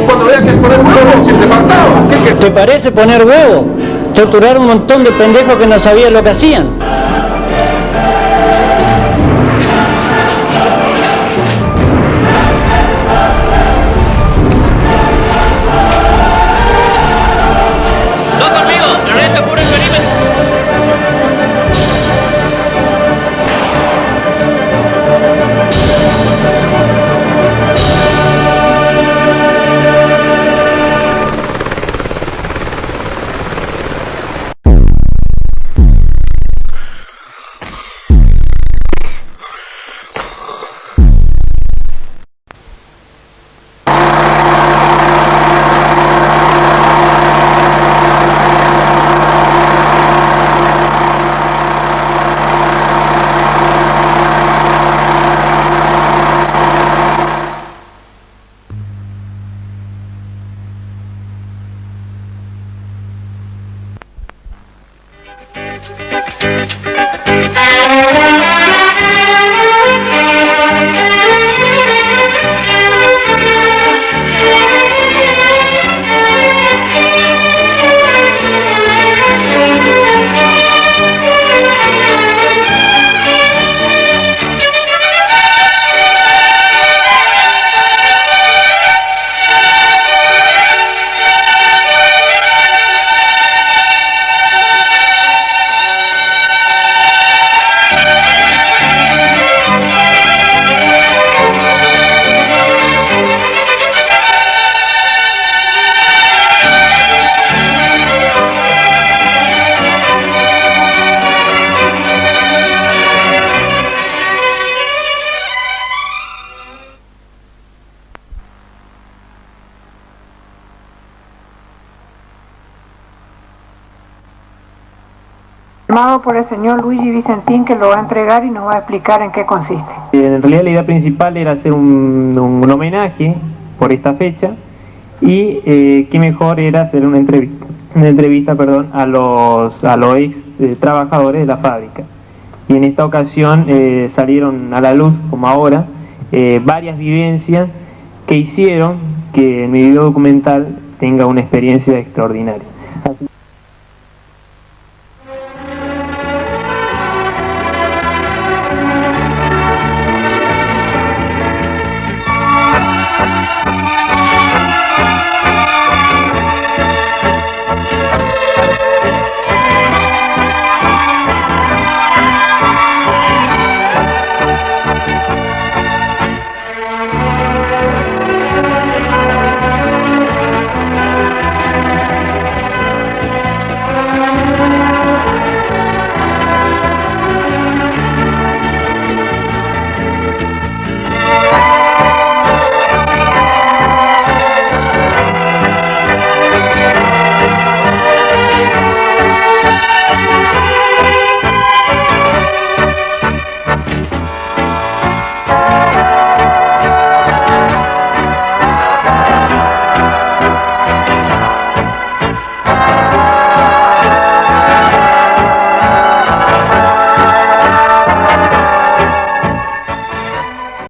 Cuando veas que es poner huevo, si te faltaba. ¿Te parece poner huevo? Torturar un montón de pendejos que no sabían lo que hacían. ¡No conmigo! ¡Ernesto, cubre el perímetro! Llamado por el señor Luigi Vicentín, que lo va a entregar y nos va a explicar en qué consiste. En realidad la idea principal era hacer un homenaje por esta fecha y qué mejor era hacer una entrevista a los ex trabajadores de la fábrica. Y en esta ocasión salieron a la luz, como ahora, varias vivencias que hicieron que mi video documental tenga una experiencia extraordinaria.